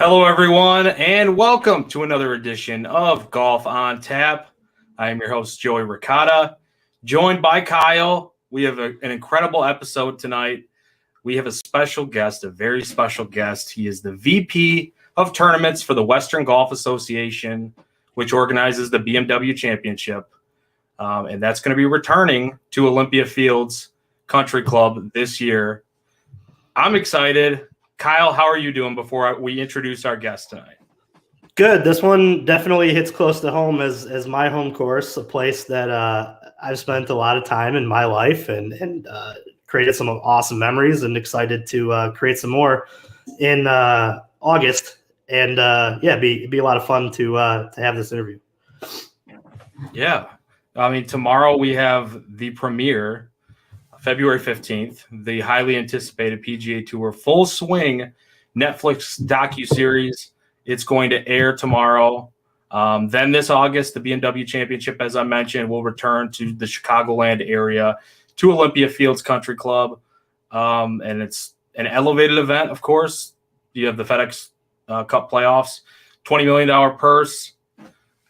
Hello, everyone, and welcome to another edition of Golf on Tap. I am your host, Joey Ricotta, joined by Kyle. We have an incredible episode tonight. We have a special guest, a very special guest. He is the VP of tournaments for the Western Golf Association, which organizes the BMW Championship. And that's going to be returning to Olympia Fields Country Club this year. I'm excited. Kyle, how are you doing before we introduce our guest tonight? Good. This one definitely hits close to home as my home course, a place that I've spent a lot of time in my life and created some awesome memories, and excited to create some more in August. And be a lot of fun to have this interview. Yeah. I mean, tomorrow we have the premiere, February 15th, the highly anticipated PGA Tour Full Swing Netflix docuseries. It's going to air tomorrow. Then this August, the BMW Championship, as I mentioned, will return to the Chicagoland area, to Olympia Fields Country Club. And it's an elevated event, of course. You have the FedEx Cup playoffs, $20 million purse.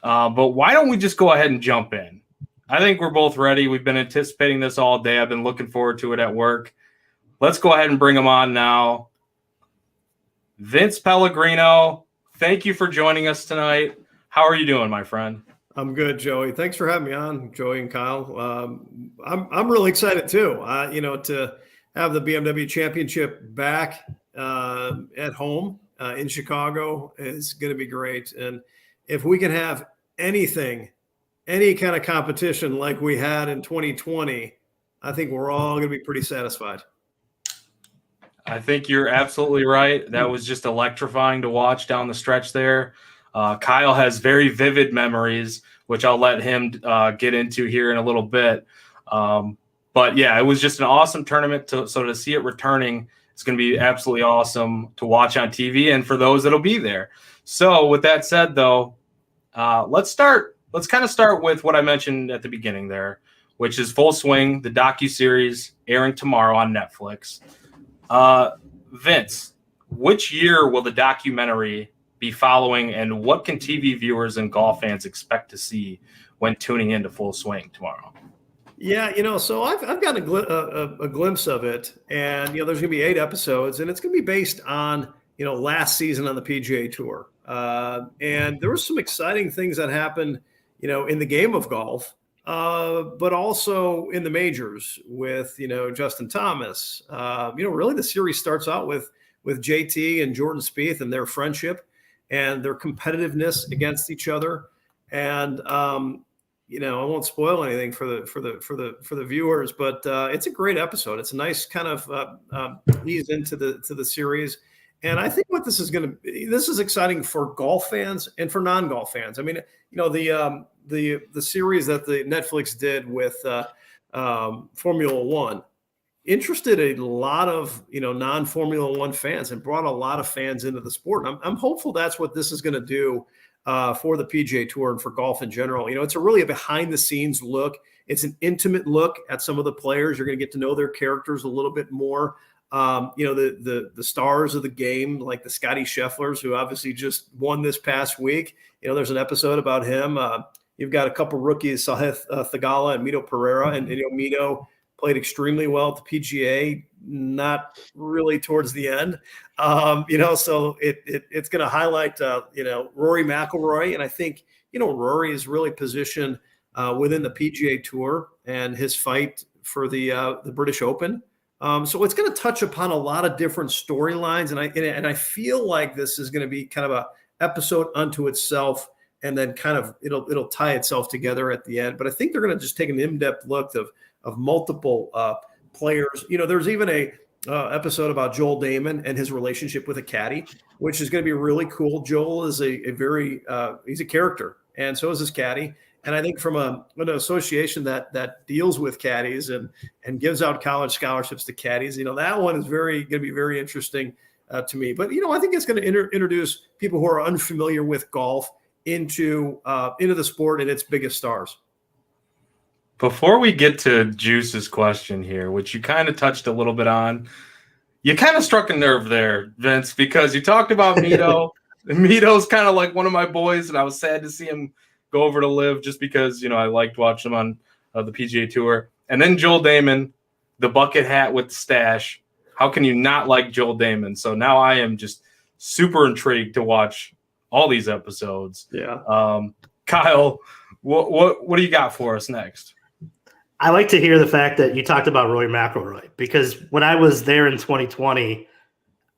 But why don't we just go ahead and jump in? I think we're both ready. We've been anticipating this all day. I've been looking forward to it at work. Let's go ahead and bring him on now. Vince Pellegrino, thank you for joining us tonight. How are you doing, my friend? I'm good, Joey. Thanks for having me on, Joey and Kyle. I'm really excited too. To have the BMW Championship back at home in Chicago is going to be great. And if we can have any kind of competition like we had in 2020, I think we're all going to be pretty satisfied. I think you're absolutely right. That was just electrifying to watch down the stretch there. Kyle has very vivid memories, which I'll let him get into here in a little bit. But yeah, it was just an awesome tournament. So to see it returning, it's going to be absolutely awesome to watch on TV and for those that'll be there. So with that said, though, let's kind of start with what I mentioned at the beginning there, which is Full Swing, the docuseries airing tomorrow on Netflix. Vince, which year will the documentary be following, and what can TV viewers and golf fans expect to see when tuning into Full Swing tomorrow? Yeah, so I've gotten a glimpse of it, and there's going to be 8 episodes, and it's going to be based on last season on the PGA Tour, and there were some exciting things that happened in the game of golf, but also in the majors with, Justin Thomas. Really the series starts out with JT and Jordan Spieth and their friendship and their competitiveness against each other. And, I won't spoil anything for the viewers, but it's a great episode. It's a nice kind of ease into the series. And I think what this is exciting for golf fans and for non-golf fans. I mean, the series that the Netflix did with Formula One interested a lot of non-Formula One fans and brought a lot of fans into the sport. And I'm hopeful that's what this is going to do for the PGA Tour and for golf in general. It's really a behind-the-scenes look. It's an intimate look at some of the players. You're going to get to know their characters a little bit more. The stars of the game, like the Scotty Schefflers, who obviously just won this past week. There's an episode about him. You've got a couple rookies, Sahith Theegala and Mito Pereira, and Mito played extremely well at the PGA, not really towards the end. So it's going to highlight, Rory McIlroy. And I think, Rory is really positioned within the PGA Tour and his fight for the British Open. So it's going to touch upon a lot of different storylines, and I feel like this is going to be kind of a episode unto itself, and then kind of it'll tie itself together at the end. But I think they're going to just take an in-depth look of multiple players. There's even a episode about Joel Damon and his relationship with a caddy, which is going to be really cool. Joel is a very he's a character, and so is his caddy. And I think from an association that deals with caddies and gives out college scholarships to caddies, that one is going to be very interesting to me. But I think it's going to introduce people who are unfamiliar with golf into the sport and its biggest stars. Before we get to Juice's question here, which you kind of touched a little bit on, you kind of struck a nerve there, Vince, because you talked about Mito Mito's kind of like one of my boys, and I was sad to see him go over to Live just because, I liked watching him on the PGA Tour. And then Joel Damon, the bucket hat with the stash. How can you not like Joel Damon? So now I am just super intrigued to watch all these episodes. Yeah. Kyle, what do you got for us next? I like to hear the fact that you talked about Rory McIlroy, because when I was there in 2020,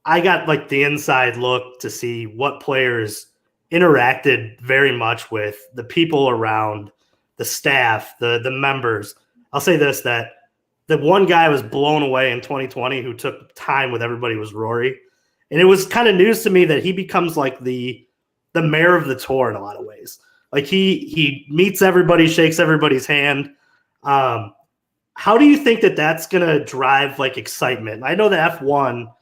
I got like the inside look to see what players interacted very much with the people around, the staff, the members. I'll say this, that the one guy I was blown away in 2020 who took time with everybody was Rory. And it was kind of news to me that he becomes like the mayor of the tour in a lot of ways. Like he meets everybody, shakes everybody's hand. How do you think that that's going to drive like excitement? I know the F1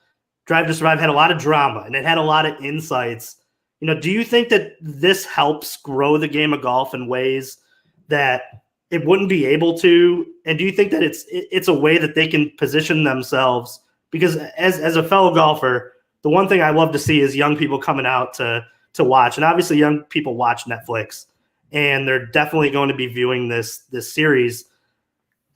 Drive to Survive had a lot of drama and it had a lot of insights. Do you think that this helps grow the game of golf in ways that it wouldn't be able to? And do you think that it's a way that they can position themselves? Because as a fellow golfer, the one thing I love to see is young people coming out to watch. And obviously young people watch Netflix, and they're definitely going to be viewing this series.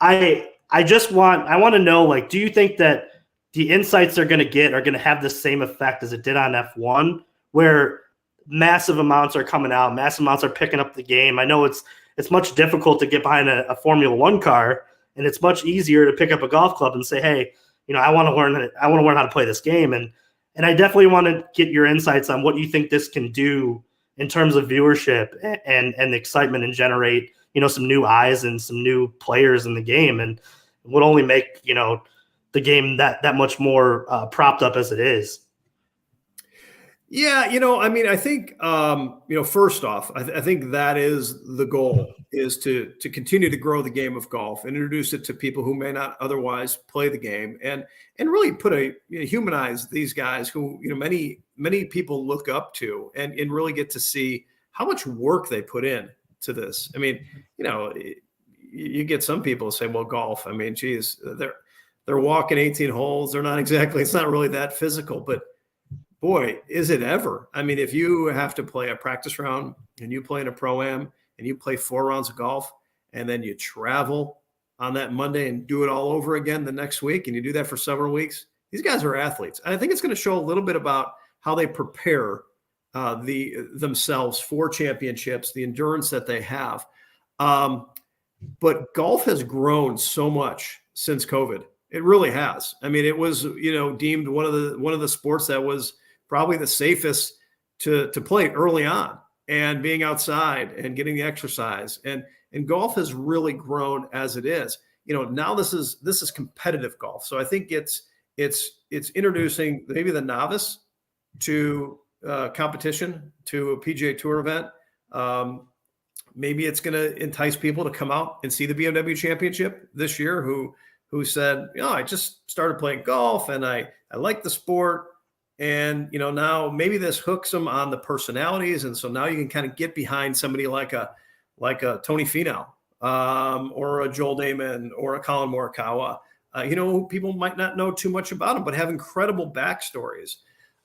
I want to know, like, do you think that the insights they're going to get are going to have the same effect as it did on F1, where massive amounts are coming out, massive amounts are picking up the game? I know it's much difficult to get behind a Formula One car, and it's much easier to pick up a golf club and say, hey, I want to learn how to play this game. And I definitely want to get your insights on what you think this can do in terms of viewership and excitement, and generate, some new eyes and some new players in the game, and would only make, the game that much more propped up as it is. Yeah, I think, first off, I think that is the goal, is to continue to grow the game of golf and introduce it to people who may not otherwise play the game, and really humanize these guys who, many people look up to, and really get to see how much work they put in to this. I mean, you get some people say, well, golf, I mean, geez, they're walking 18 holes. It's not really that physical, but boy, is it ever. I mean, if you have to play a practice round and you play in a pro-am and you play 4 rounds of golf, and then you travel on that Monday and do it all over again the next week, and you do that for several weeks, these guys are athletes. And I think it's going to show a little bit about how they prepare themselves for championships, the endurance that they have. But golf has grown so much since COVID. It really has. I mean, it was, deemed one of the sports that was probably the safest to play early on, and being outside and getting the exercise, and golf has really grown as it is. Now this is competitive golf. So I think it's introducing maybe the novice to competition, to a PGA Tour event. Maybe it's going to entice people to come out and see the BMW Championship this year who said, I just started playing golf and I like the sport. And, now maybe this hooks them on the personalities. And so now you can kind of get behind somebody like a Tony Finau, or a Joel Damon, or a Colin Morikawa, people might not know too much about them, but have incredible backstories.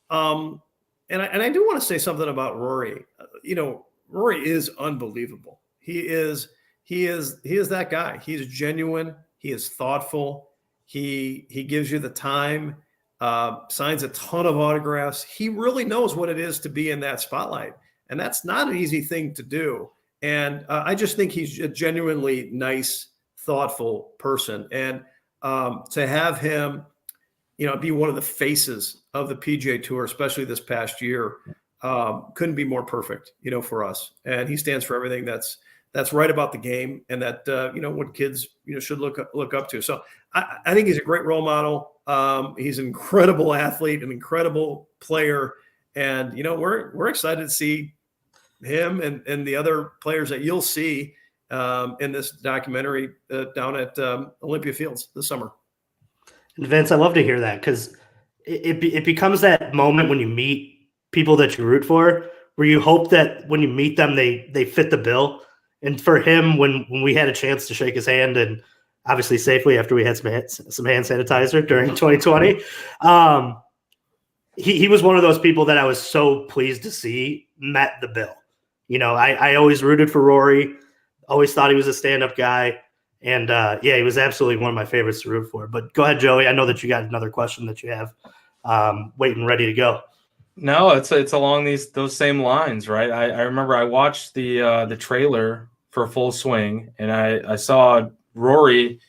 And I do want to say something about Rory. Rory is unbelievable. He is that guy. He's genuine. He is thoughtful. He gives you the time, signs a ton of autographs. He really knows what it is to be in that spotlight. And that's not an easy thing to do. And I just think he's a genuinely nice, thoughtful person. And to have him, be one of the faces of the PGA Tour, especially this past year, couldn't be more perfect, for us. And he stands for everything that's right about the game, and that what kids should look up to. So I think he's a great role model. He's an incredible athlete, an incredible player, and we're excited to see him and the other players that you'll see in this documentary down at Olympia Fields this summer. And Vince, I love to hear that, because it becomes that moment when you meet people that you root for, where you hope that when you meet them, they fit the bill. And for him, when we had a chance to shake his hand, and obviously safely after we had some hand sanitizer during 2020, he was one of those people that I was so pleased to see met the bill. I always rooted for Rory, always thought he was a stand-up guy. And he was absolutely one of my favorites to root for. But go ahead, Joey. I know that you got another question that you have waiting, ready to go. No, it's along those same lines, right? I remember I watched the trailer for Full Swing, and I saw Rory,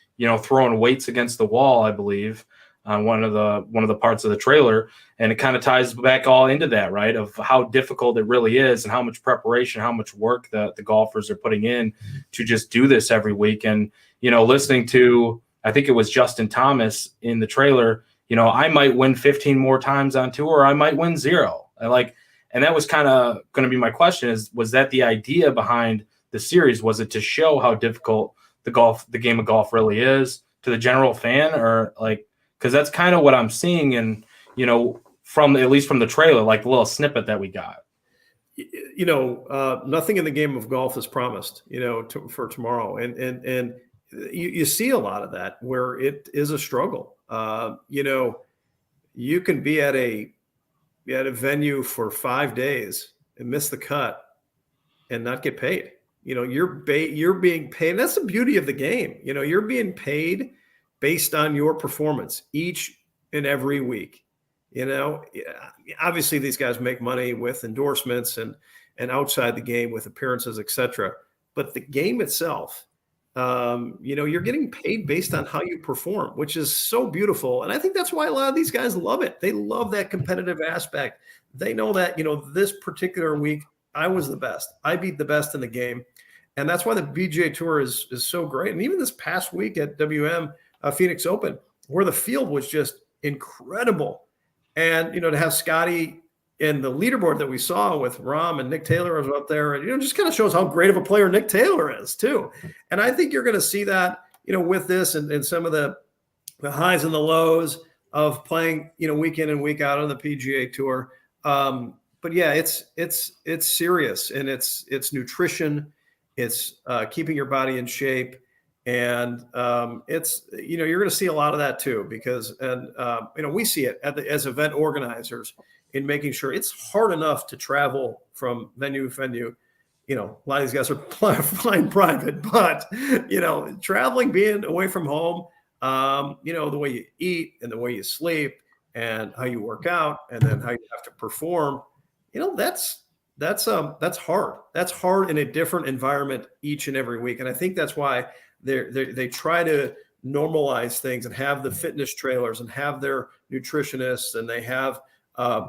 throwing weights against the wall, I believe, on one of the parts of the trailer, and it kind of ties back all into that, right? Of how difficult it really is, and how much preparation, how much work the golfers are putting in to just do this every week. And listening to, I think it was Justin Thomas in the trailer. I might win 15 more times on tour, or I might win 0. And that was kind of going to be my question: was that the idea behind the series? Was it to show how difficult the game of golf really is to the general fan, or because that's kind of what I'm seeing, and from at least from the trailer, like the little snippet that we got. Nothing in the game of golf is promised, for tomorrow, and you see a lot of that where it is a struggle. You can be at a venue for 5 days and miss the cut and not get paid. You're being paid. And that's the beauty of the game. You're being paid based on your performance each and every week. Obviously these guys make money with endorsements and outside the game with appearances, etc. But the game itself, you're getting paid based on how you perform, which is so beautiful. And I think that's why a lot of these guys love it. They love that competitive aspect. They know that, this particular week, I was the best. I beat the best in the game. And that's why the PGA Tour is so great. And even this past week at WM Phoenix Open, where the field was just incredible. And, to have Scotty and the leaderboard that we saw with Rahm and Nick Taylor was up there, and just kind of shows how great of a player Nick Taylor is too. And I think you're going to see that, with this and some of the highs and the lows of playing, week in and week out on the PGA Tour. But yeah, it's serious, and it's nutrition, it's keeping your body in shape, and it's you're going to see a lot of that too, because we see it as event organizers in making sure it's hard enough to travel from venue to venue. A lot of these guys are flying private, but traveling, being away from home, the way you eat and the way you sleep and how you work out and then how you have to perform, that's hard. That's hard in a different environment each and every week. And I think that's why they try to normalize things and have the fitness trailers and have their nutritionists, and they have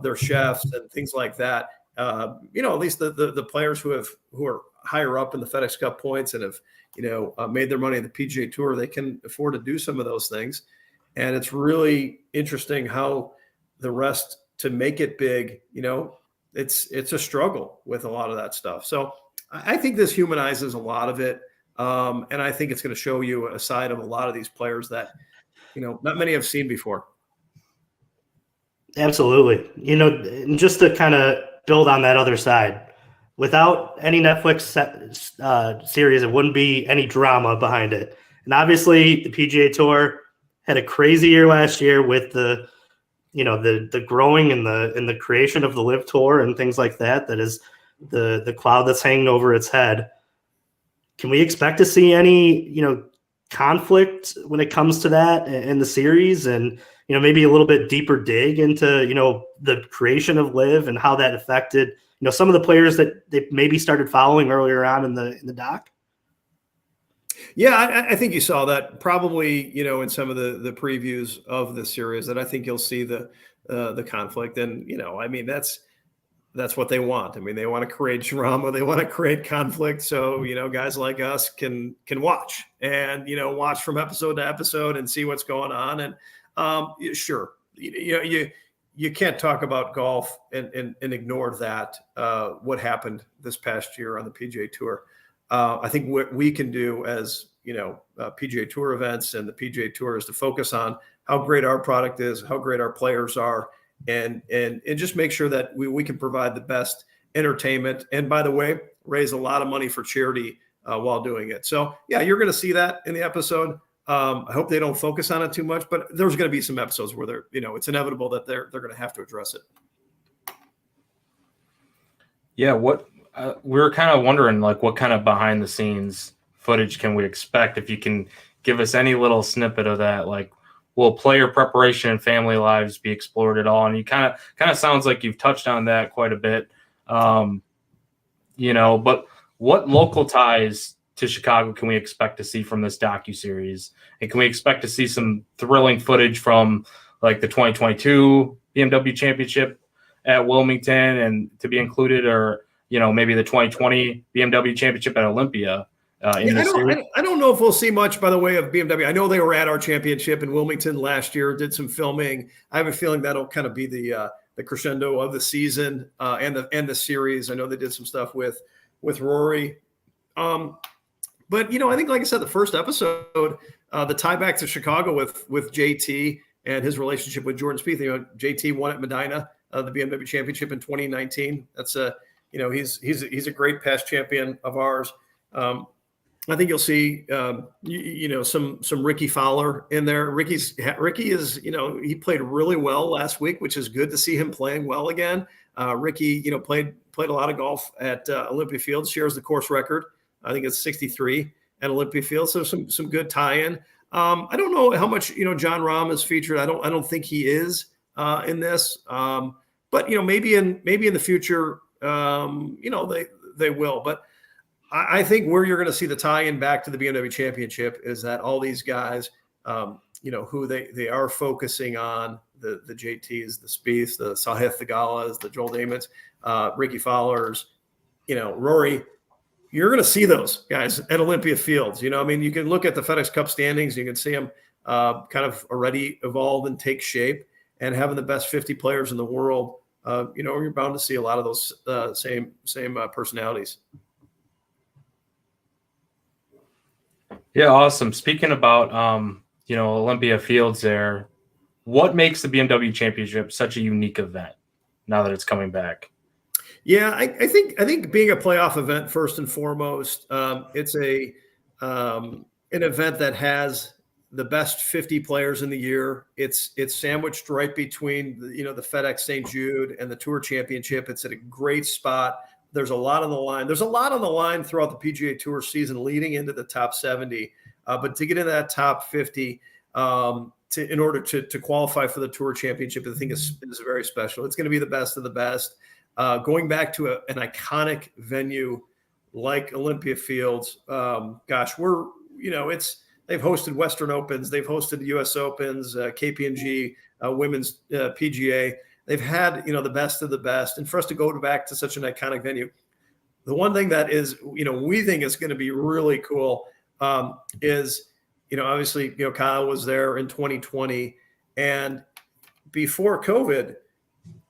their chefs and things like that. At least the players who are higher up in the FedEx Cup points and have made their money at the PGA Tour, they can afford to do some of those things. And it's interesting how the rest, to make it big, it's a struggle with a lot of that stuff. So I think this humanizes a lot of it. And I think it's going to show you a side of a lot of these players that, not many have seen before. Absolutely. And just to kind of build on that other side, without any Netflix series, it wouldn't be any drama behind it. And obviously the PGA Tour had a crazy year last year with the growing and the creation of the Live Tour and things like that. That is the cloud that's hanging over its head. Can we expect to see any, conflict when it comes to that in the series, and, maybe a little bit deeper dig into, the creation of Live and how that affected, some of the players that they maybe started following earlier on in the doc? Yeah, I think you saw that probably, in some of the previews of the series, that I think you'll see the conflict. And, that's what they want. They want to create drama. They want to create conflict. So, guys like us can watch and, watch from episode to episode and see what's going on. And sure, you can't talk about golf and ignore that, what happened this past year on the PGA Tour. I think what we can do as, PGA Tour events and the PGA Tour is to focus on how great our product is, how great our players are, and just make sure that we can provide the best entertainment. And by the way, raise a lot of money for charity while doing it. So yeah, you're going to see that in the episode. I hope they don't focus on it too much, but there's going to be some episodes where it's inevitable that they're going to have to address it. Yeah, what we were kind of wondering, like, what kind of behind the scenes footage can we expect? If you can give us any little snippet of that, like, will player preparation and family lives be explored at all? And you kind of sounds like you've touched on that quite a bit, but what local ties to Chicago can we expect to see from this docuseries? And can we expect to see some thrilling footage from like the 2022 BMW Championship at Wilmington and to be included, or maybe the 2020 BMW Championship at Olympia in this series? I don't know if we'll see much by the way of BMW. I know they were at our championship in Wilmington last year, did some filming. I have a feeling that'll kind of be the crescendo of the season and the series. I know they did some stuff with Rory. But I think, like I said, the first episode, the tie back to Chicago with JT and his relationship with Jordan Spieth. JT won at Medina, the BMW Championship in 2019. That's he's a great past champion of ours. I think you'll see some Ricky Fowler in there. Ricky is he played really well last week, which is good to see him playing well again. Ricky played a lot of golf at Olympia Fields, shares the course record. I think it's 63 at Olympia Field. So some good tie-in. I don't know how much John Rahm is featured. I don't think he is in this. But maybe in the future, they will. But I think where you're going to see the tie-in back to the BMW Championship is that all these guys, who they are focusing on, the JTs, the Spieths, the Sahith Theegalas, the Joel Damons, Ricky Fowlers, Rory. You're going to see those guys at Olympia Fields. You can look at the FedEx Cup standings. You can see them kind of already evolve and take shape. And having the best 50 players in the world, you're bound to see a lot of those same personalities. Yeah, awesome. Speaking about Olympia Fields there, what makes the BMW Championship such a unique event now that it's coming back? Yeah, I think being a playoff event first and foremost, it's an event that has the best 50 players in the year. It's sandwiched right between the FedEx St. Jude and the Tour Championship. It's at a great spot. There's a lot on the line. There's a lot on the line throughout the PGA Tour season leading into the top 70. But to get into that top 50, in order to qualify for the Tour Championship, I think is very special. It's going to be the best of the best. Going back to an iconic venue like Olympia Fields, they've hosted Western Opens, they've hosted US Opens, KPMG, women's PGA. They've had the best of the best, and for us to go back to such an iconic venue, the one thing that is we think is going to be really cool is obviously Kyle was there in 2020, and before COVID.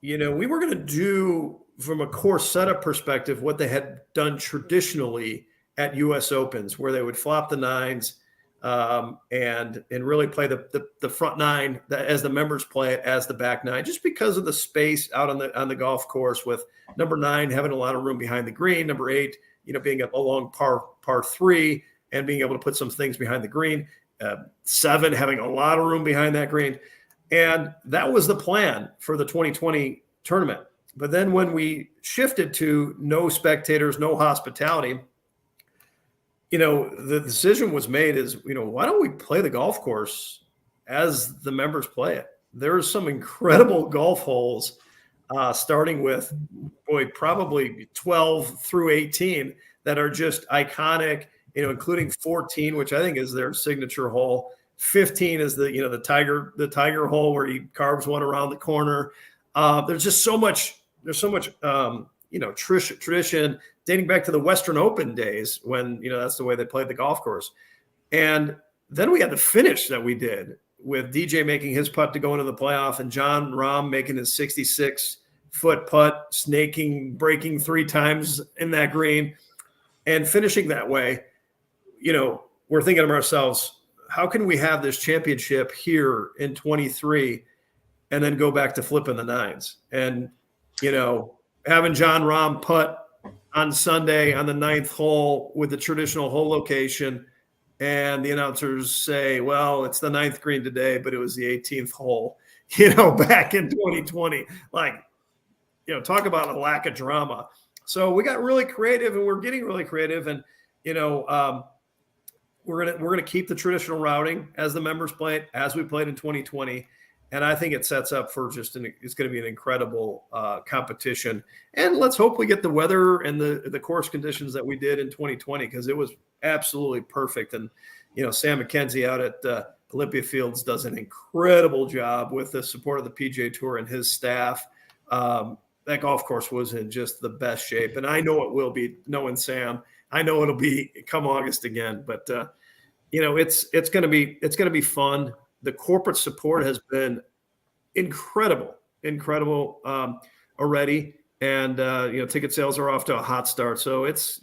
We were going to do, from a course setup perspective, what they had done traditionally at U.S. Opens, where they would flop the nines and really play the front nine as the members play it as the back nine, just because of the space out on the golf course, with number 9 having a lot of room behind the green, number 8, being a long par 3 and being able to put some things behind the green, 7 having a lot of room behind that green. And that was the plan for the 2020 tournament. But then when we shifted to no spectators, no hospitality, the decision was made is, why don't we play the golf course as the members play it? There's some incredible golf holes, starting with, probably 12 through 18 that are just iconic, including 14, which I think is their signature hole. 15 is the tiger hole where he carves one around the corner. There's just so much. There's so much tradition dating back to the Western Open days when that's the way they played the golf course. And then we had the finish that we did with DJ making his putt to go into the playoff and John Rahm making his 66-foot putt, breaking 3 times in that green, and finishing that way. We're thinking of ourselves, how can we have this championship here in 23 and then go back to flipping the nines? And, having John Rahm putt on Sunday on the 9th hole with the traditional hole location, and the announcers say, well, it's the 9th green today, but it was the 18th hole, back in 2020. Like, talk about a lack of drama. So we got really creative, and we're getting really creative. And, we're gonna keep the traditional routing as the members play it, as we played in 2020. And I think it sets up for it's going to be an incredible competition. And let's hope we get the weather and the course conditions that we did in 2020, because it was absolutely perfect. And, Sam McKenzie out at Olympia Fields does an incredible job with the support of the PGA Tour and his staff. That golf course was in just the best shape. And I know it will be, knowing Sam. I know it'll be come August again. But, it's going to be fun. The corporate support has been incredible already. And, ticket sales are off to a hot start. So it's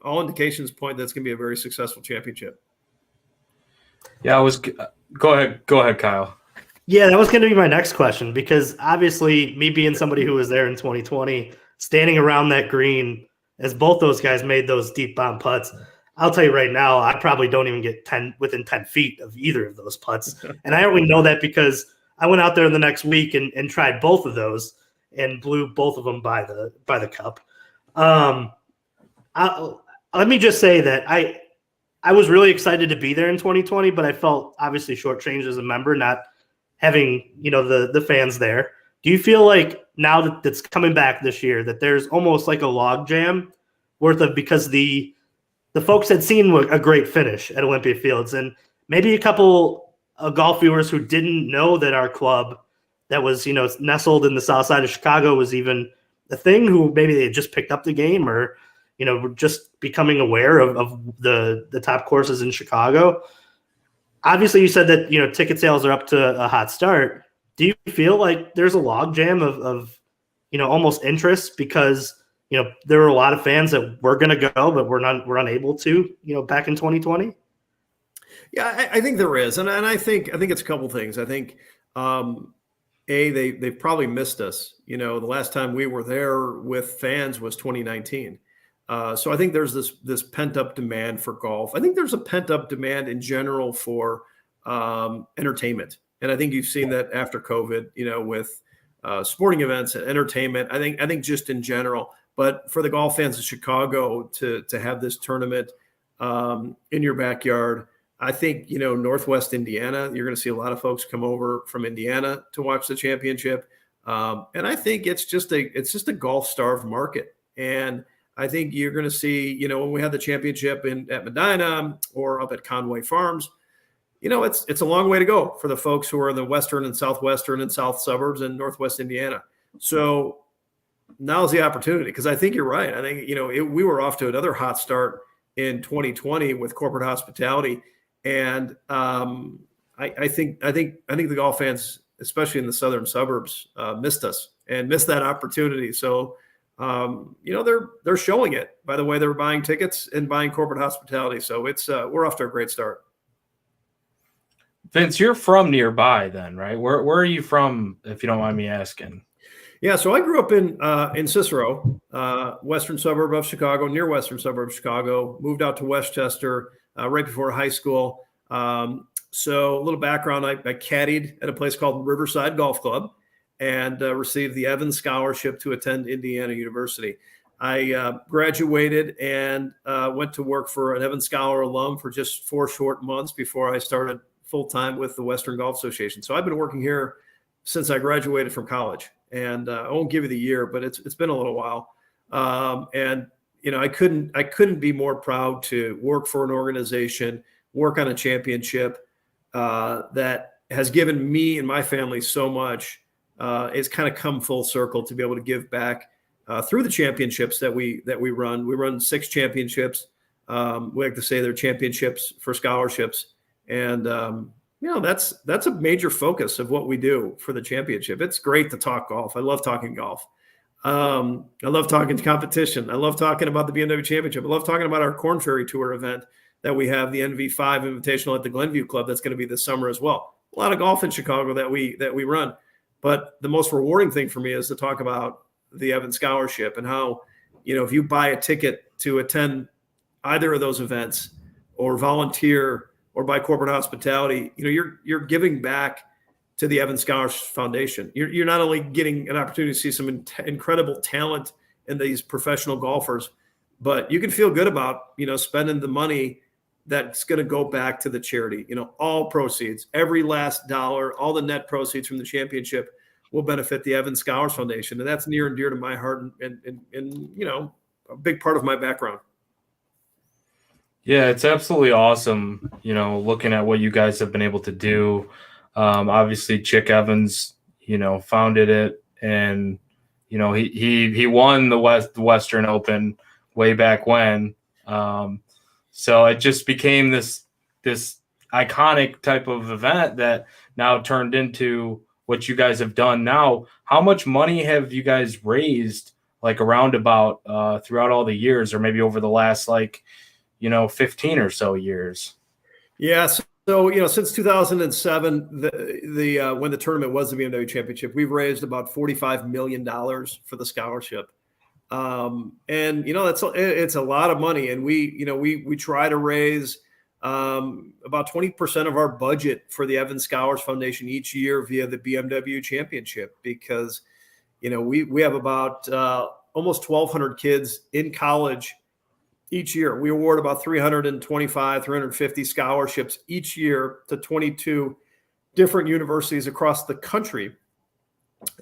all indications point that it's going to be a very successful championship. Yeah, go ahead, Kyle. Yeah, that was going to be my next question, because obviously me being somebody who was there in 2020, standing around that green as both those guys made those deep bomb putts, I'll tell you right now, I probably don't even get within 10 feet of either of those putts. And I only know that because I went out there the next week and tried both of those and blew both of them by the cup. Let me just say that I was really excited to be there in 2020, but I felt obviously shortchanged as a member, not having, the fans there. Do you feel like now that it's coming back this year that there's almost like a log jam worth of, because the folks had seen a great finish at Olympia Fields, and maybe a couple of golf viewers who didn't know that our club that was, nestled in the south side of Chicago was even a thing, who maybe they had just picked up the game or, were just becoming aware of the top courses in Chicago. Obviously, you said that, ticket sales are up to a hot start. Do you feel like there's a logjam of almost interest because, there were a lot of fans that were going to go, but we're unable to, back in 2020? Yeah, I think there is. And I think it's a couple things. I think, they've probably missed us. The last time we were there with fans was 2019. So I think there's this pent up demand for golf. I think there's a pent up demand in general for entertainment. And I think you've seen that after COVID, with sporting events and entertainment. I think just in general, but for the golf fans of Chicago to have this tournament in your backyard, I think, Northwest Indiana, you're going to see a lot of folks come over from Indiana to watch the championship. And I think it's just a golf starved market. And I think you're going to see, when we had the championship at Medina or up at Conway Farms, it's a long way to go for the folks who are in the western and southwestern and south suburbs in Northwest Indiana. So now's the opportunity, because I think you're right. I think, we were off to another hot start in 2020 with corporate hospitality. And I think the golf fans, especially in the southern suburbs, missed us and missed that opportunity. So, they're showing it by the way they're buying tickets and buying corporate hospitality. So we're off to a great start. Vince, you're from nearby then, right? Where are you from, if you don't mind me asking? Yeah, so I grew up in Cicero, western suburb of Chicago, near western suburb of Chicago. Moved out to Westchester right before high school. So a little background: I caddied at a place called Riverside Golf Club, and received the Evans Scholarship to attend Indiana University. I graduated and went to work for an Evans Scholar alum for just 4 short months before I started full-time with the Western Golf Association. So I've been working here since I graduated from college. And I won't give you the year, but it's been a little while. And I couldn't be more proud to work for an organization, work on a championship that has given me and my family so much. It's kind of come full circle to be able to give back through the championships that we run. We run 6 championships. We like to say they're championships for scholarships, and that's a major focus of what we do for the championship. It's great to talk golf. I love talking golf. I love talking competition. I love talking about the BMW Championship. I love talking about our Korn Ferry Tour event that we have, the NV5 Invitational at the Glenview Club. That's going to be this summer as well. A lot of golf in Chicago that we run. But the most rewarding thing for me is to talk about the Evans Scholarship and how, if you buy a ticket to attend either of those events, or volunteer or by corporate hospitality, you're giving back to the Evan Scholarship Foundation. You're not only getting an opportunity to see some incredible talent in these professional golfers, but you can feel good about, spending the money that's going to go back to the charity. All proceeds, every last dollar, all the net proceeds from the championship will benefit the Evan Scholars Foundation. And that's near and dear to my heart and a big part of my background. Yeah, it's absolutely awesome, looking at what you guys have been able to do. Obviously, Chick Evans, founded it, and he won the Western Open way back when. So it just became this iconic type of event that now turned into what you guys have done now. How much money have you guys raised, like around about throughout all the years, or maybe over the last 15 or so years? Yeah. So, since 2007, the when the tournament was the BMW Championship, we've raised about $45 million for the scholarship. And it's a lot of money. And we try to raise about 20% of our budget for the Evan Scholars Foundation each year via the BMW Championship, because, we have about almost 1,200 kids in college each year. We award about 350 scholarships each year to 22 different universities across the country.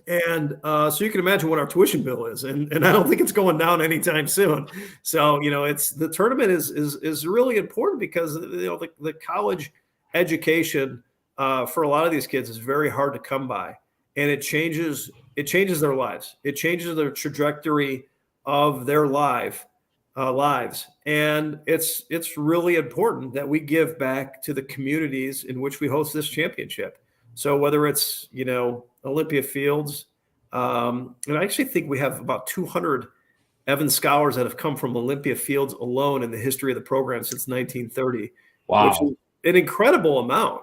And so you can imagine what our tuition bill is, and I don't think it's going down anytime soon. So it's the tournament is really important because the college education for a lot of these kids is very hard to come by, and it changes their lives. It changes the trajectory of their lives, and it's really important that we give back to the communities in which we host this championship. So whether it's Olympia Fields, and I actually think we have about 200 Evan Scholars that have come from Olympia Fields alone in the history of the program since 1930. Wow, which is an incredible amount.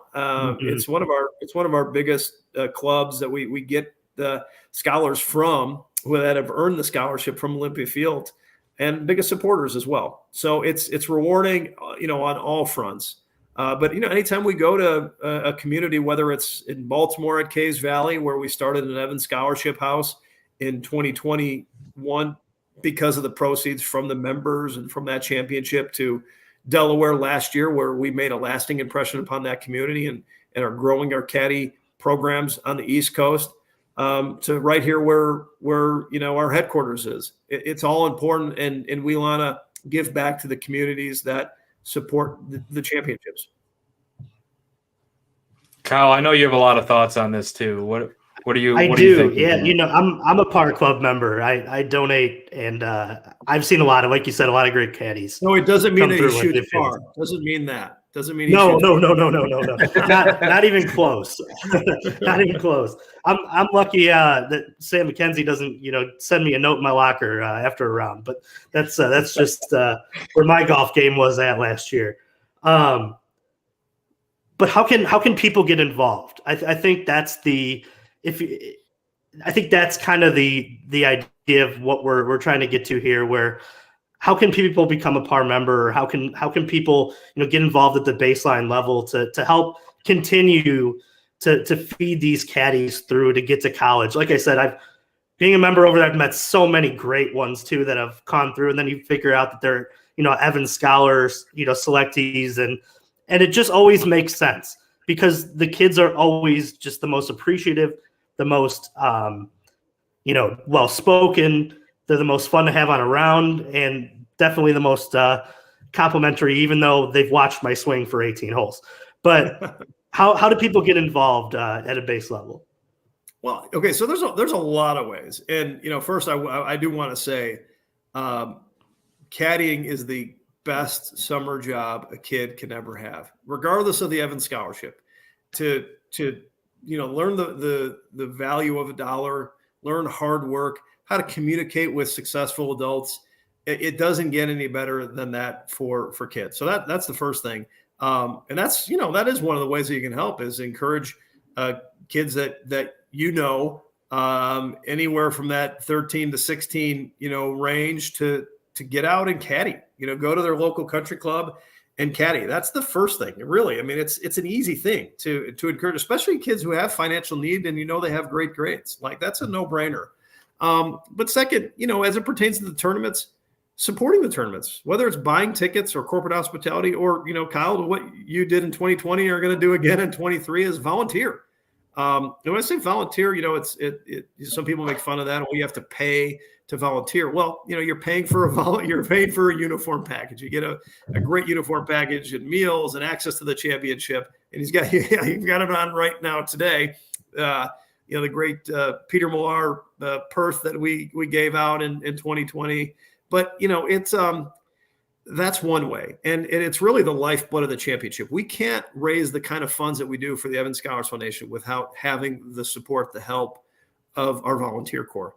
It's one of our biggest clubs that we get the scholars from, that have earned the scholarship from Olympia Field, and biggest supporters as well. So it's rewarding, on all fronts. But anytime we go to a community, whether it's in Baltimore at Caves Valley, where we started an Evan Scholarship House in 2021 because of the proceeds from the members and from that championship, to Delaware last year, where we made a lasting impression upon that community and are growing our caddy programs on the East Coast, to right here where our headquarters is. It's all important, and we want to give back to the communities that support the championships. Kyle, I know you have a lot of thoughts on this too. What do you? I what do. Are you thinking? Yeah, I'm a Par Club member. I donate, and I've seen a lot of, like you said, a lot of great caddies. No, it doesn't mean that you through shoot with far. Doesn't mean that. Doesn't mean no. Not even close. Not even close. I'm lucky that Sam McKenzie doesn't send me a note in my locker after a round, but that's just where my golf game was at last year. But how can people get involved? I think that's kind of the idea of what we're trying to get to here, where how can people become a Par member? Or how can people get involved at the baseline level to help continue to feed these caddies through to get to college? Like I said, being a member over there, I've met so many great ones too that have gone through, and then you figure out that they're Evan Scholars selectees, and it just always makes sense because the kids are always just the most appreciative, the most well spoken. They're the most fun to have on a round, and definitely the most complimentary, even though they've watched my swing for 18 holes. But how do people get involved at a base level? Well, okay, so there's a lot of ways, and first I do want to say, caddying is the best summer job a kid can ever have, regardless of the Evan Scholarship. To learn the value of a dollar, learn hard work, how to communicate with successful adults. It doesn't get any better than that for kids. So that's the first thing. And that's, that is one of the ways that you can help, is encourage kids that anywhere from that 13 to 16, range to get out and caddy, go to their local country club and caddy. That's the first thing. Really, I mean, it's an easy thing to encourage, especially kids who have financial need and they have great grades. Like, that's a no-brainer. But second, as it pertains to the tournaments, supporting the tournaments, whether it's buying tickets or corporate hospitality, or Kyle, what you did in 2020 are going to do again in 23 is volunteer. And when I say volunteer, it's some people make fun of that. You have to pay to volunteer. Well, you're paying for a uniform package. You get a great uniform package and meals and access to the championship. And you've got it on right now today. The great Peter Millar Perth that we gave out in 2020. But it's that's one way, and it's really the lifeblood of the championship. We can't raise the kind of funds that we do for the Evans Scholars Foundation without having the support, the help of our volunteer corps.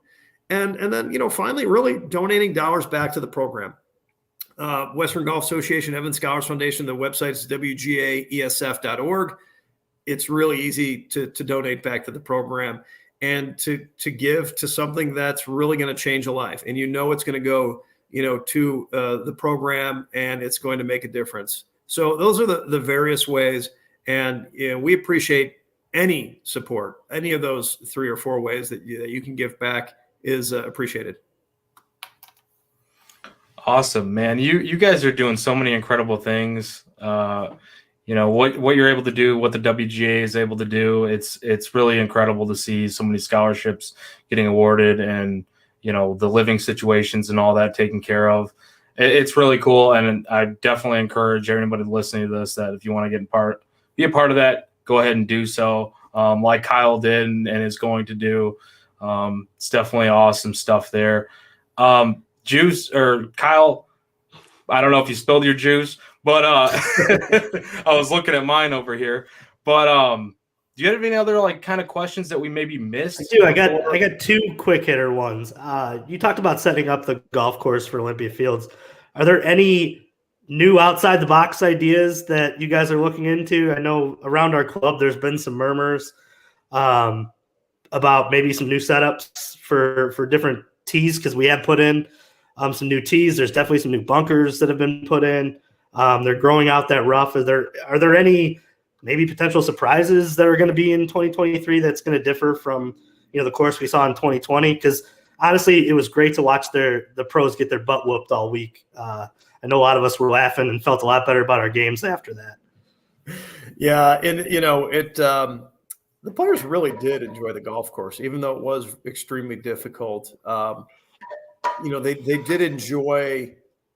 And then, finally, really donating dollars back to the program. Western Golf Association, Evans Scholars Foundation, the website is wgaesf.org. It's really easy to donate back to the program and to give to something that's really going to change a life. And it's going to go to the program, and it's going to make a difference. So those are the various ways. And we appreciate any support. Any of those 3 or 4 ways that you can give back is appreciated. Awesome, man. You guys are doing so many incredible things. What you're able to do, what the WGA is able to do, it's really incredible to see so many scholarships getting awarded, and the living situations and all that taken care of. It's really cool, and I definitely encourage everybody listening to this that if you want to be a part of that, go ahead and do so, like Kyle did and is going to do. It's definitely awesome stuff there. Juice, or Kyle, I don't know if you spilled your juice, but I was looking at mine over here. But do you have any other kind of questions that we maybe missed? I do. I got 2 quick hitter ones. You talked about setting up the golf course for Olympia Fields. Are there any new outside the box ideas that you guys are looking into? I know around our club there's been some murmurs about maybe some new setups for different tees, because we have put in some new tees. There's definitely some new bunkers that have been put in. They're growing out that rough. Are there any maybe potential surprises that are going to be in 2023 that's going to differ from the course we saw in 2020? Because honestly, it was great to watch the pros get their butt whooped all week. I know a lot of us were laughing and felt a lot better about our games after that. Yeah, and the players really did enjoy the golf course, even though it was extremely difficult. They did enjoy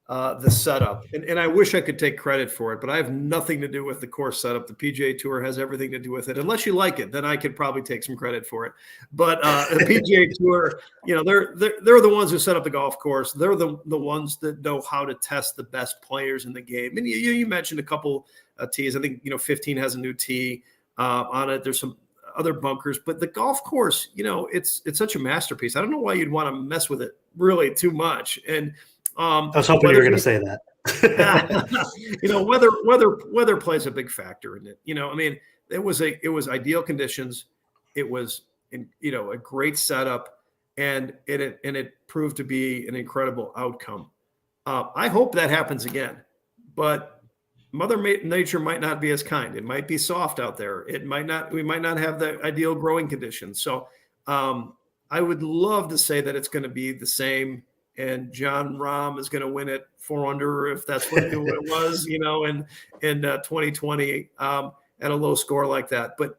the setup, and I wish I could take credit for it, but I have nothing to do with the course setup. The PGA Tour has everything to do with it. Unless you like it, then I could probably take some credit for it. But the PGA Tour, they're the ones who set up the golf course. They're the ones that know how to test the best players in the game. And you mentioned a couple tees. I think 15 has a new tee on it. There's some other bunkers, but the golf course, it's such a masterpiece. I don't know why you'd want to mess with it really too much. And I was hoping you were going to say that. weather plays a big factor in it. It was ideal conditions. It was a great setup, and it proved to be an incredible outcome. I hope that happens again, but Mother Nature might not be as kind. It might be soft out there. We might not have the ideal growing conditions. So I would love to say that it's going to be the same, and John Rahm is going to win it 4 under, if that's what it was, in 2020 at a low score like that. But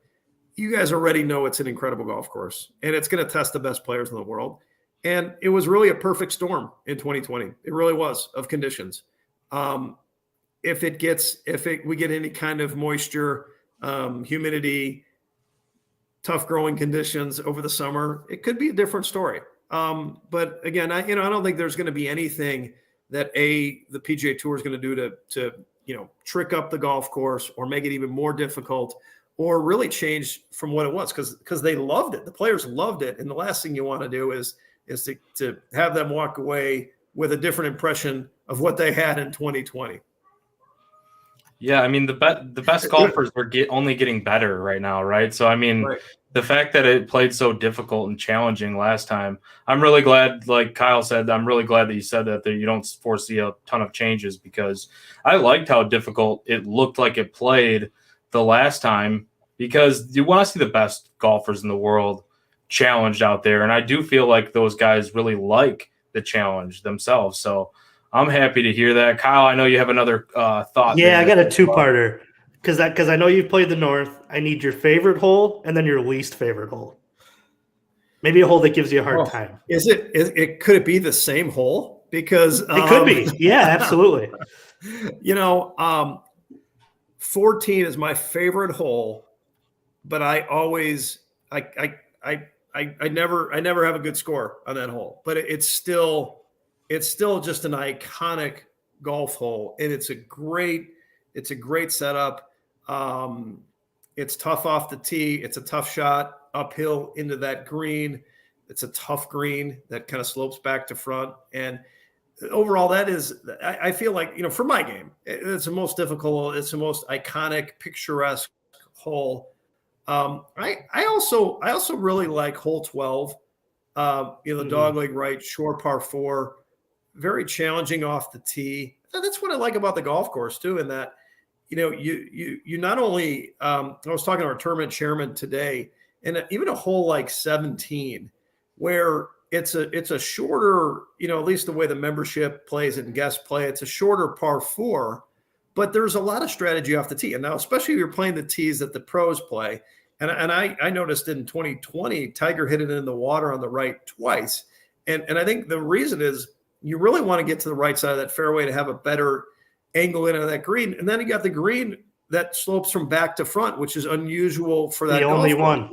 you guys already know it's an incredible golf course, and it's going to test the best players in the world. And it was really a perfect storm in 2020. It really was, of conditions. If we get any kind of moisture, humidity, tough growing conditions over the summer, it could be a different story. But again, I don't think there's going to be anything that the PGA Tour is going to do to trick up the golf course or make it even more difficult, or really change from what it was, because they loved it. The players loved it, and the last thing you want to do is to have them walk away with a different impression of what they had in 2020. Yeah, I mean the best golfers are only getting better right now, right? So I mean, Right. the fact that it played so difficult and challenging last time, I'm really glad. Like Kyle said, I'm really glad that you said that you don't foresee a ton of changes, because I liked how difficult it looked like it played the last time, because you want to see the best golfers in the world challenged out there, and I do feel like those guys really like the challenge themselves. So I'm happy to hear that. Kyle, I know you have another thought. Yeah, I there. got a two-parter because I know you've played the North. I need your favorite hole and then your least favorite hole. Maybe a hole that gives you a hard time. Could it be the same hole? Because It could be. Yeah, absolutely. 14 is my favorite hole, but I never have a good score on that hole. But it's still just an iconic golf hole, and it's a great setup. It's tough off the tee. It's a tough shot uphill into that green. It's a tough green that kind of slopes back to front. And overall, that is, I feel like, for my game, it's the most difficult. It's the most iconic, picturesque hole. I also really like hole 12. The dogleg right, short par 4, very challenging off the tee. That's what I like about the golf course too, in that, you not only, I was talking to our tournament chairman today, and even a hole like 17, where it's a shorter, at least the way the membership plays it and guests play, it's a shorter par 4, but there's a lot of strategy off the tee. And now, especially if you're playing the tees that the pros play, and I noticed in 2020, Tiger hit it in the water on the right twice. And I think the reason is you really want to get to the right side of that fairway to have a better angle into that green. And then you got the green that slopes from back to front, which is unusual for that. The only one.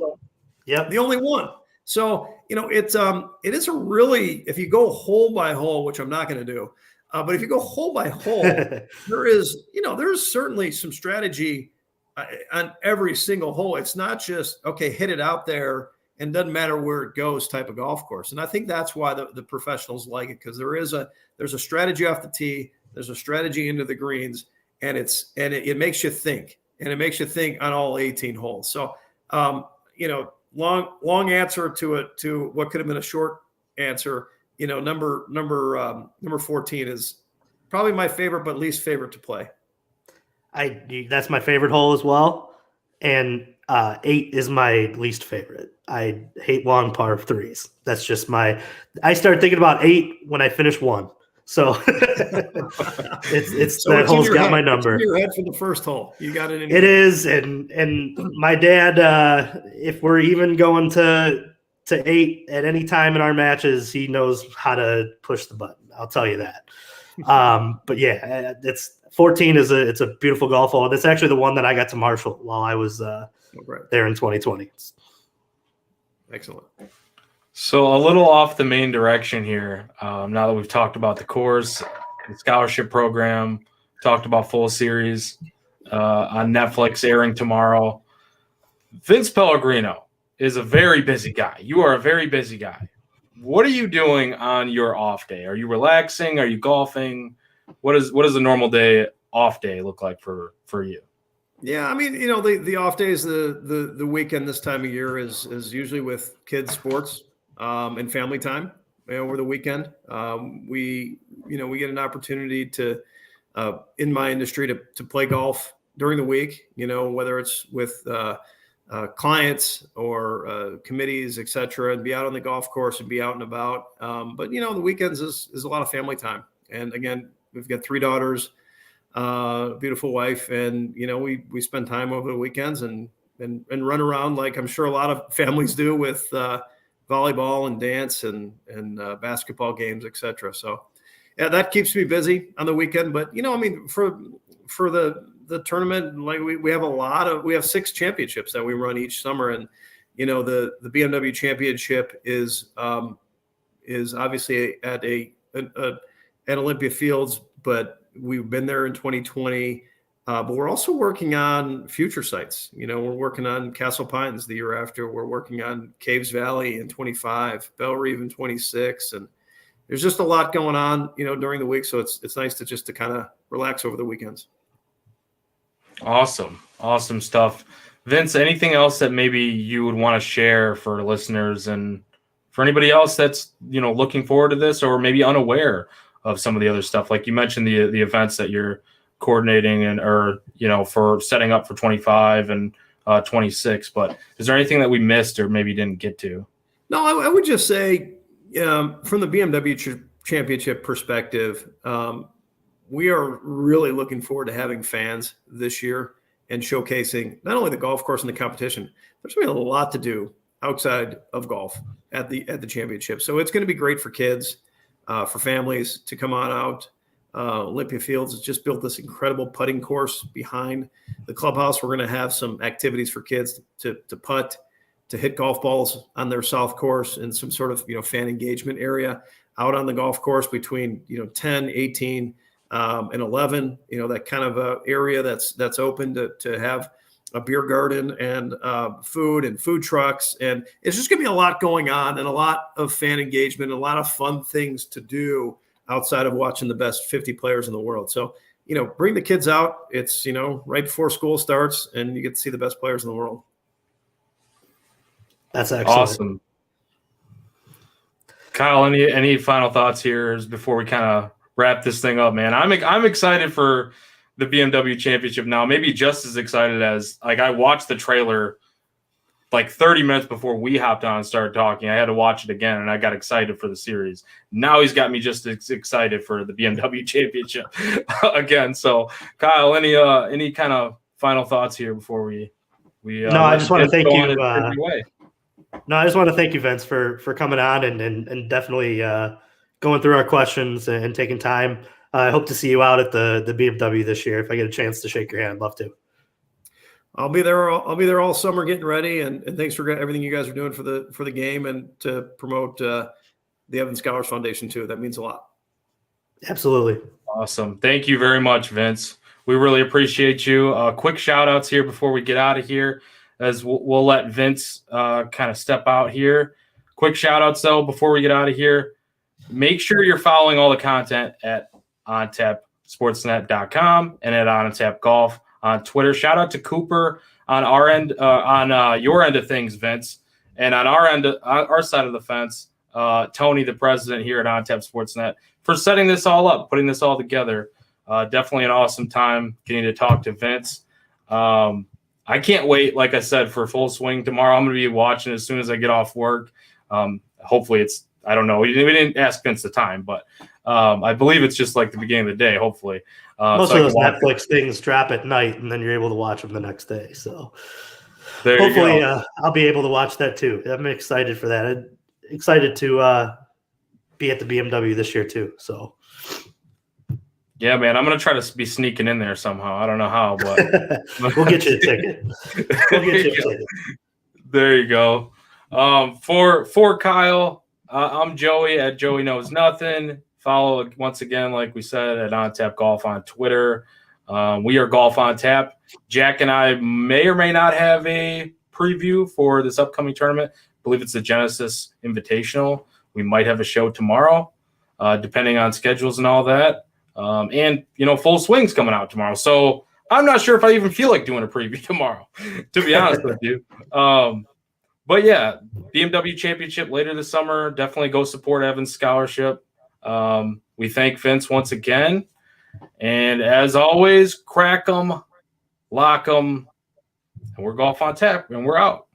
Yep. The only one. So, it is a really, if you go hole by hole, which I'm not going to do, but if you go hole by hole, there's certainly some strategy on every single hole. It's not just, okay, hit it out there and doesn't matter where it goes type of golf course. And I think that's why the professionals like it, because there's a strategy off the tee, there's a strategy into the greens, and it makes you think, and it makes you think on all 18 holes. So, long answer to what could have been a short answer. Number 14 is probably my favorite, but least favorite to play. That's my favorite hole as well, and 8 is my least favorite. I hate long par 3s. That's just I started thinking about 8 when I finished 1. So it's so that hole's got head. my number. It's in your head for the first hole. You got it in. It is, and my dad, if we're even going to 8 at any time in our matches, he knows how to push the button. I'll tell you that. But yeah, it's 14 it's a beautiful golf hole. That's actually the one that I got to marshal while I was there in 2020. Excellent. So a little off the main direction here. Now that we've talked about the course, the scholarship program, talked about full series on Netflix airing tomorrow. Vince Pellegrino is a very busy guy. You are a very busy guy. What are you doing on your off day? Are you relaxing? Are you golfing? What does a normal day, off day, look like for you? Yeah, I mean, the off days, the weekend this time of year is usually with kids' sports and family time over the weekend. We get an opportunity to in my industry to play golf during the week. Whether it's with clients or committees, et cetera, and be out on the golf course and be out and about. But the weekends is a lot of family time. And again, we've got 3 daughters, beautiful wife, and we spend time over the weekends and run around like I'm sure a lot of families do with volleyball and dance and basketball games, et cetera. So yeah, that keeps me busy on the weekend. But for the tournament, like we have 6 championships that we run each summer, and the BMW Championship is obviously at Olympia Fields, but we've been there in 2020. But we're also working on future sites. We're working on Castle Pines the year after. We're working on Caves Valley in 25, Belle Reve in 26, and there's just a lot going on, during the week. So it's nice to kind of relax over the weekends. Awesome stuff. Vince, anything else that maybe you would want to share for listeners and for anybody else that's, looking forward to this or maybe unaware of some of the other stuff? Like you mentioned the events that you're coordinating or for setting up for 25 and 26, but is there anything that we missed or maybe didn't get to? No, I would just say from the BMW Championship perspective, we are really looking forward to having fans this year and showcasing not only the golf course and the competition. There's going to be a lot to do outside of golf at the championship. So it's going to be great for kids, for families to come on out. Olympia Fields has just built this incredible putting course behind the clubhouse. We're going to have some activities for kids to putt, to hit golf balls on their south course and some sort of, fan engagement area out on the golf course between, 10, 18, and 11, that kind of area that's open to have a beer garden and food and food trucks. And it's just going to be a lot going on and a lot of fan engagement, a lot of fun things to do outside of watching the best 50 players in the world. So, bring the kids out. It's, right before school starts and you get to see the best players in the world. That's excellent. Awesome. Kyle, any final thoughts here before we kind of wrap this thing up, man? I'm excited for the BMW Championship now, maybe just as excited as I watched the trailer like 30 minutes before we hopped on and started talking. I had to watch it again and I got excited for the series. Now he's got me just as excited for the BMW Championship again. So Kyle, any kind of final thoughts here before we No, I just want to thank you. No, I just want to thank you, Vince, for coming on and definitely going through our questions and taking time. I hope to see you out at the BMW this year. If I get a chance to shake your hand, I'd love to. I'll be there all summer getting ready, and thanks for everything you guys are doing for the game and to promote the Evan Scholars Foundation too. That means a lot. Absolutely. Awesome. Thank you very much, Vince. We really appreciate you. Quick shout outs here before we get out of here, as we'll let Vince kind of step out here. Quick shout outs though before we get out of here. Make sure you're following all the content at ontapsportsnet.com and at ontapgolf on Twitter. Shout out to Cooper on our end, on your end of things, Vince, and on our side of the fence, Tony, the president here at OnTap Sportsnet, for setting this all up, putting this all together. Definitely an awesome time getting to talk to Vince. I can't wait, like I said, for Full Swing tomorrow. I'm going to be watching as soon as I get off work. Hopefully I don't know. We didn't ask Vince the time, but I believe it's just like the beginning of the day, hopefully. Most of those Netflix things drop at night, and then you're able to watch them the next day. So hopefully I'll be able to watch that too. I'm excited for that. I'm excited to be at the BMW this year too. So yeah, man, I'm going to try to be sneaking in there somehow. I don't know how, but we'll get you a ticket. There you go. For Kyle, I'm Joey at Joey Knows Nothing. Follow, once again, like we said, at OnTap Golf on Twitter. We are Golf on Tap. Jack and I may or may not have a preview for this upcoming tournament. I believe it's the Genesis Invitational. We might have a show tomorrow, depending on schedules and all that. And, Full Swing's coming out tomorrow. So I'm not sure if I even feel like doing a preview tomorrow, to be honest with you. But yeah, BMW Championship later this summer. Definitely go support Evan's scholarship. We thank Vince once again. And as always, crack 'em, lock 'em, and we're Golf on Tap, and we're out.